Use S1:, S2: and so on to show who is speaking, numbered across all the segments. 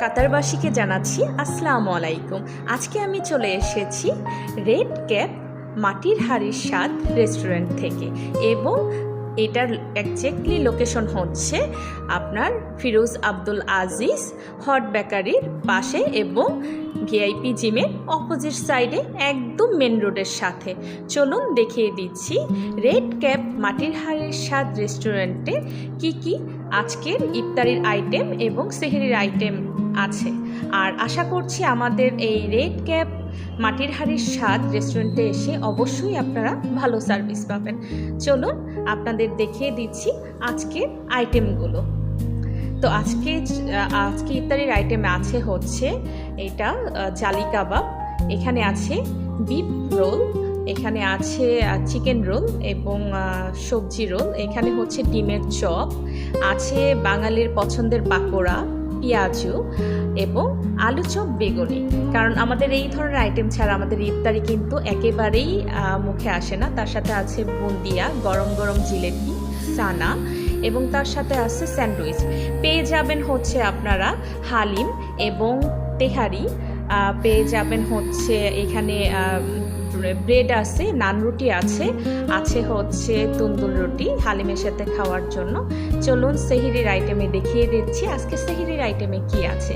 S1: কাতারবাসীকে জানাচ্ছি আসসালামু আলাইকুম। আজকে আমি চলে এসেছি রেড ক্যাপ মাটির হাড়ির স্বাদ রেস্টুরেন্ট থেকে, এবং এটার একজ্যাক্টলি লোকেশন হচ্ছে আপনার ফিরোজ আব্দুল আজিজ হট বেকারির পাশে এবং ভিআইপি জিমের অপোজিট সাইডে, একদম মেন রোডের সাথে। চলুন দেখিয়ে দিচ্ছি রেড ক্যাপ মাটির হাড়ির স্বাদ রেস্টুরেন্টে কি আজকের ইফতারির আইটেম এবং সেহরির আইটেম আছে। আর আশা করছি আমাদের এই রেড ক্যাপ মাটির হাড়ির স্বাদ রেস্টুরেন্টে এসে অবশ্যই আপনারা ভালো সার্ভিস পাবেন। চলুন আপনাদের দেখিয়ে দিচ্ছি আজকের আইটেমগুলো। তো আজকে ইফতারির আইটেমে আছে হচ্ছে এটা জালি কাবাব, এখানে আছে বিফ রোল, এখানে আছে চিকেন রোল এবং সবজি রোল, এখানে হচ্ছে ডিমের চপ, আছে বাঙালির পছন্দের পাকোড়া, পেঁয়াজু এবং আলু চপ বেগুনি। কারণ আমাদের এই ধরনের আইটেম ছাড়া আমাদের ইফতারি কিন্তু একেবারেই মুখে আসে না। তার সাথে আছে বুন্দিয়া, গরম গরম জিলেপি, সানা এবং তার সাথে আছে স্যান্ডউইচ। পেয়ে যাবেন হচ্ছে আপনারা হালিম এবং তেহারি, পেয়ে যাবেন হচ্ছে এখানে ব্রেড আছে, নান রুটি আছে, আছে হচ্ছে তন্দুর রুটি হালিমের সাথে খাওয়ার জন্য। চলুন সেহরির আইটেমে দেখিয়ে দিচ্ছি আজকে সেহরির আইটেমে কি আছে।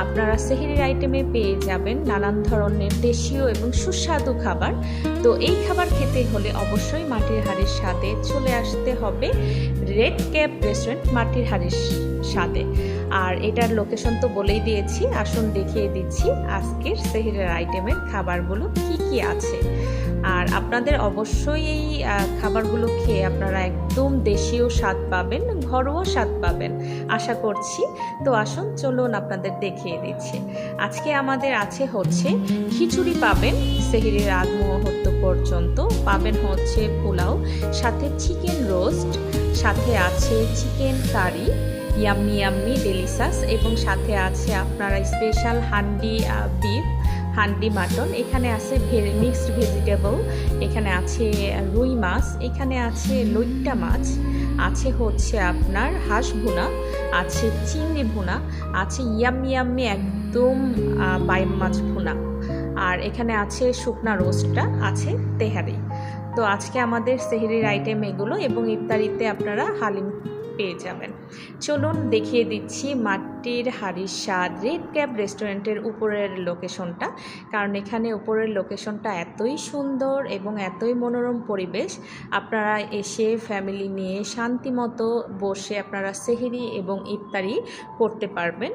S1: আপনারা সেহরির আইটেমে পেয়ে যাবেন নানান ধরনের দেশীয় এবং সুস্বাদু খাবার। তো এই খাবার খেতে হলে অবশ্যই মাটির হাড়ির স্বাদে চলে আসতে হবে রেড ক্যাপ রেস্টুরেন্ট মাটির হাড়ির স্বাদে। আর এটার লোকেশন তো বলেই দিয়েছি, আসুন দেখিয়ে দিচ্ছি আজকের সেহরির আইটেমের খাবারগুলো কি আছে। আর আপনাদের অবশ্যই এই খাবারগুলো খেয়ে আপনারা একদম দেশীয় স্বাদ পাবেন, ঘরোয়া স্বাদ পাবেন আশা করছি। তো আসুন চলুন আপনাদের দেখিয়ে দিচ্ছি। আজকে আমাদের আছে হচ্ছে খিচুড়ি পাবেন সেহরির আগ মুহূর্ত পর্যন্ত, পাবেন হচ্ছে পোলাও, সাথে চিকেন রোস্ট, সাথে আছে chicken curry, yummy yummy delicious, এবং সাথে আছে আপনারা special handi beef, handi mutton, এখানে আছে মিক্সড ভেজিটেবল, এখানে আছে রুই মাছ, এখানে আছে লইট্টা মাছ, আছে হচ্ছে আপনার হাঁস ভুনা, আছে চিংড়ি ভুনা, আছে ইয়াম্মি ইয়াম্মি একদম বাইম মাছ ভুনা, আর এখানে আছে শুকনা রোস্টটা, আছে তেহারি। তো আজকে আমাদের সেহরির আইটেম এগুলো, এবং ইফতারিতে আপনারা হালিম পেয়ে যাবেন। চলুন দেখিয়ে দিচ্ছি মাটির হাড়ির স্বাদ রেড ক্যাপ রেস্টুরেন্টের উপরের লোকেশনটা। কারণ এখানে উপরের লোকেশনটা এতই সুন্দর এবং এতই মনোরম পরিবেশ, আপনারা এসে ফ্যামিলি নিয়ে শান্তিমতো বসে আপনারা সেহরি এবং ইফতারি করতে পারবেন।